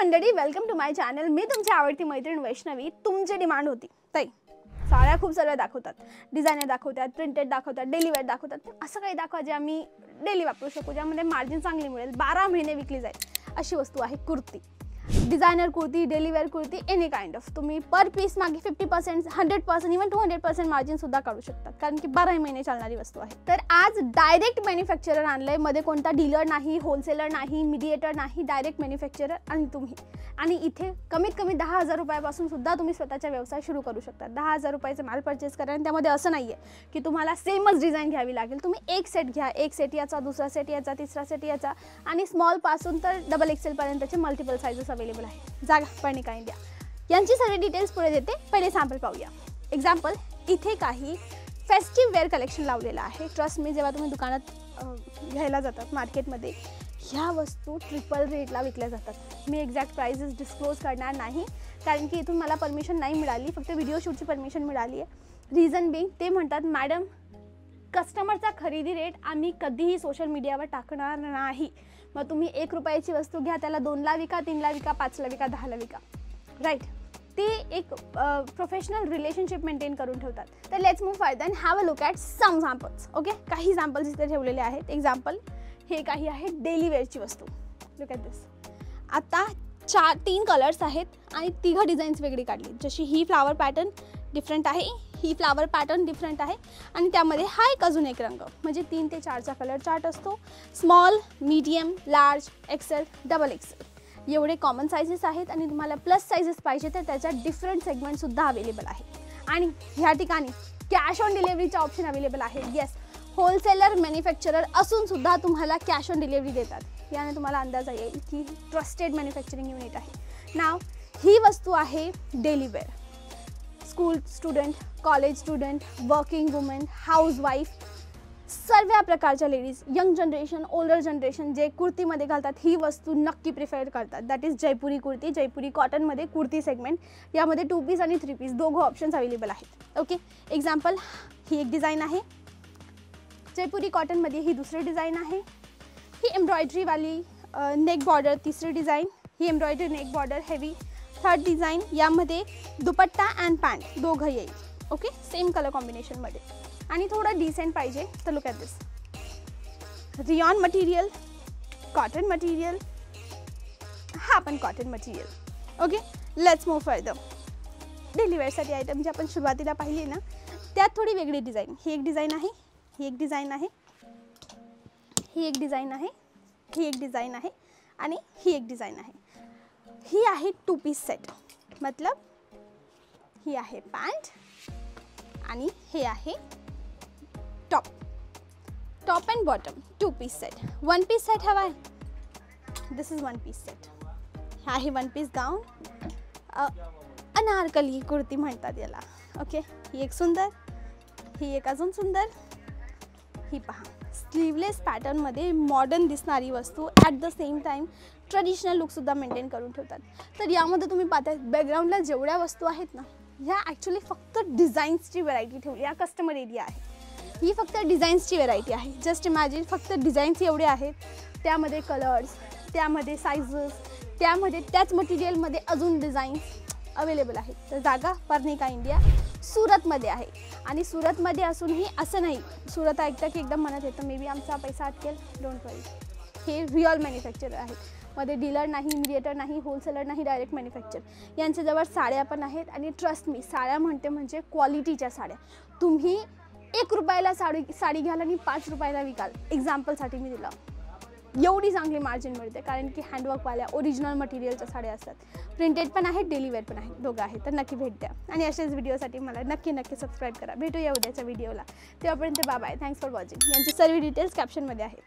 मंडळी, welcome to my channel. मी तुमची आवडती मैत्रीण वैष्णवी. तुमची डिमांड होती ताई साड्या खूप साऱ्या दाखवतात, डिझायनर दाखवतात, प्रिंटेड दाखवतात, डेली वेअर दाखवतात. असं काही दाखवा जे आम्ही डेली वापरू शकू, ज्यामध्ये मार्जिन चांगली मिळेल, 12 महिने विकली जाईल अशी वस्तू आहे kurti. Designer kurti, daily wear kurti, any kind of. तुम्ही पर पीस मागे 50%, 100%, इवन 200% मार्जिन सुद्धा काढू शकतात, कारण की 12 महिने चालणारी वस्तू आहे. तर आज डायरेक्ट मॅन्युफॅक्चरर आणलंय, मध्ये कोणता डीलर नाही, होलसेलर नाही, मीडिएटर नाही, डायरेक्ट मॅन्युफॅक्चरर आणि तुम्ही. आणि इथे कमीत कमी 10,000 रुपयापासून सुद्धा तुम्ही स्वतःचा व्यवसाय सुरू करू शकता. 10,000 रुपयाचा माल परचेस करा आणि त्यामध्ये असं नाहीये की तुम्हाला सेमच डिझाईन घ्यावी लागेल. तुम्ही एक सेट घ्या, एक सेट याचा, दुसरा सेट याचा, तिसरा सेट याचा, आणि स्मॉल पासून तर डबल XL पर्यंतचे मल्टिपल साइजेस अवेलेबल आहे. जागा पर्णिका इंडिया यांची सगळी डिटेल्स पुढे देते. पहिले सॅम्पल पाहूया. एक्झाम्पल, इथे काही फेस्टिव्ह वेअर कलेक्शन लावलेलं आहे. ट्रस्ट मी, जेव्हा तुम्ही दुकानात घ्यायला जातात मार्केटमध्ये, ह्या वस्तू ट्रिपल रेटला विकल्या जातात. मी एक्झॅक्ट प्राइसेस डिस्क्लोज करणार नाही, कारण की इथून मला परमिशन नाही मिळाली, फक्त व्हिडिओ शूटची परमिशन मिळाली आहे. रिझन बिंग, ते म्हणतात मॅडम कस्टमरचा खरेदी रेट आम्ही कधीही सोशल मीडियावर टाकणार नाही. मग तुम्ही 1 रुपयाची वस्तू घ्या, त्याला 2ला विका, 3ला विका, 5ला विका, 10ला विका, राईट. ते एक प्रोफेशनल रिलेशनशिप मेंटेन करून ठेवतात. तर let's move further and have a look at some samples. Okay, काही सॅम्पल्स इथे ठेवलेले आहेत. एक्झाम्पल, हे काही आहे डेली वेअरची वस्तू. लुक ॲट दिस. आता 3 कलर्स आहेत आणि 3 डिझाईन्स वेगळी काढली. जशी ही फ्लावर पॅटर्न डिफरंट आहे, ही फ्लावर पॅटर्न डिफरंट आहे, आणि त्यामध्ये हा एक अजून एक रंग, म्हणजे 3 ते 4चा कलर चार्ट असतो. Small, medium, large, XL, double XL एवढे कॉमन सायझेस आहेत. आणि तुम्हाला प्लस सायझेस पाहिजे तर त्याच्यात डिफरंट सेगमेंटसुद्धा अवेलेबल आहे. आणि ह्या ठिकाणी कॅश ऑन डिलिव्हरीचा ऑप्शन अवेलेबल आहे. येस, होलसेलर मॅन्युफॅक्चरर असून सुद्धा तुम्हाला कॅश ऑन डिलिव्हरी देतात. याने तुम्हाला अंदाज येईल की ट्रस्टेड मॅन्युफॅक्चरिंग युनिट आहे. नाव, ही वस्तू आहे daily wear. School student, college student, working women, housewife, सर्व प्रकारच्या ladies, young generation, older generation जे कुर्तीमध्ये घालतात ही वस्तू नक्की प्रिफर करतात. That is Jaipuri kurti. जयपुरी कॉटनमध्ये कुर्ती सेगमेंट. यामध्ये 2 पीस आणि 3 पीस दोघं ऑप्शन्स अवेलेबल आहेत. ओके, एक्झाम्पल, ही एक डिझाईन आहे. जयपुरी कॉटनमध्ये ही दुसरी डिझाईन आहे. ही एम्ब्रॉयडरीवाली नेक बॉर्डर तिसरी डिझाईन. ही embroidery neck border heavy 3rd design. यामध्ये दुपट्टा अँड पॅन्ट दोघं येईल. ओके, सेम कलर कॉम्बिनेशनमध्ये. आणि थोडं डिसेंट पाहिजे तर look at this. Rayon material, cotton material, हा पण cotton material. Okay, let's move further. Daily वेअरसाठी आयटम जे आपण सुरुवातीला पाहिली ना, त्यात थोडी वेगळी डिझाईन. ही एक डिझाईन आहे, ही एक डिझाईन आहे, ही एक डिझाईन आहे, ही एक डिझाईन आहे, आणि ही एक डिझाईन आहे. ही आहे 2 पीस सेट. मतलब ही आहे पॅन्ट आणि हे आहे top. Top and bottom 2 piece set. 1 piece set हवा आहे. This is 1 piece set. हा आहे 1 पीस गाऊन. अनारकली कुर्ती म्हणतात याला. ओके, ही एक सुंदर, ही एक अजून सुंदर. ही पहा, स्लीवलेस पॅटर्नमध्ये मॉडर्न दिसणारी वस्तू, at the same time traditional लुकसुद्धा मेंटेन करून ठेवतात. तर यामध्ये तुम्ही पाहता बॅकग्राऊंडला जेवढ्या वस्तू आहेत ना, ह्या ॲक्च्युली फक्त डिझाईन्सची व्हरायटी ठेवली. हा कस्टमर एरिया आहे. ही फक्त डिझाईन्सची व्हरायटी आहे. जस्ट इमॅजिन, फक्त डिझाईन्स एवढे आहेत, त्यामध्ये कलर्स, त्यामध्ये सायझेस, त्यामध्ये त्याच मटेरियलमध्ये अजून डिझाईन्स अवेलेबल आहेत. तर जागा पर्णिका इंडिया सुरतमध्ये आहे. आणि सुरतमध्ये असूनही असं नाही, सुरत ऐकता की एकदम मनात येतं मे बी आमचा पैसा अटकेल. डोंट वरी, हे रिअल मॅन्युफॅक्चरर आहेत. मध्ये डीलर नाही, मीडिएटर नाही, होलसेलर नाही, डायरेक्ट मॅन्युफॅक्चर. यांच्याजवळ साड्या पण आहेत. आणि ट्रस्ट मी, साड्या म्हणते म्हणजे क्वालिटीच्या साड्या. तुम्ही 1 रुपयाला साडी घ्याल आणि 5 रुपयाला विकाल. एक्झाम्पलसाठी मी दिलं, एवढी चांगली मार्जिन मिळते, कारण की हँडवर्कवाल्या ओरिजिनल मटेरियलच्या साड्या असतात. प्रिंटेड पण आहेत, डेली वेअर पण आहेत, दोघं आहेत. तर नक्की भेट द्या. आणि अशाच व्हिडिओसाठी मला नक्की सबस्क्राईब करा. भेटूया उद्याच्या व्हिडिओला. तेव्हापर्यंत bye bye. Thanks for watching. यांची सर्व डिटेल्स कॅप्शनमध्ये आहेत.